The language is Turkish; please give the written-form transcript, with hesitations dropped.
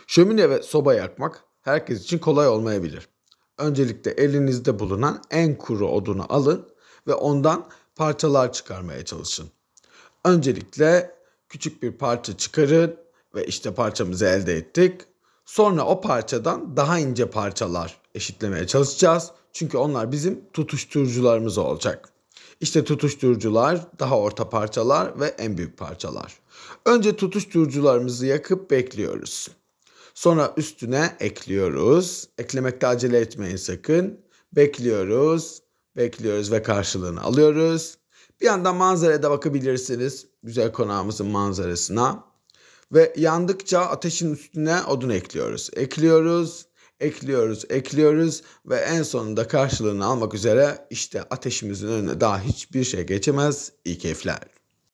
Şömine ve soba yakmak herkes için kolay olmayabilir. Öncelikle elinizde bulunan en kuru odunu alın ve ondan parçalar çıkarmaya çalışın. Öncelikle küçük bir parça çıkarın ve işte parçamızı elde ettik. Sonra o parçadan daha ince parçalar eşitlemeye çalışacağız. Çünkü onlar bizim tutuşturucularımız olacak. İşte tutuşturucular, daha orta parçalar ve en büyük parçalar. Önce tutuşturucularımızı yakıp bekliyoruz. Sonra üstüne ekliyoruz. Eklemekte acele etmeyin sakın. Bekliyoruz, bekliyoruz ve karşılığını alıyoruz. Bir yandan manzaraya da bakabilirsiniz. Güzel konağımızın manzarasına. Ve yandıkça ateşin üstüne odun ekliyoruz. Ekliyoruz ve en sonunda karşılığını almak üzere işte ateşimizin önüne daha hiçbir şey geçemez. İyi keyifler.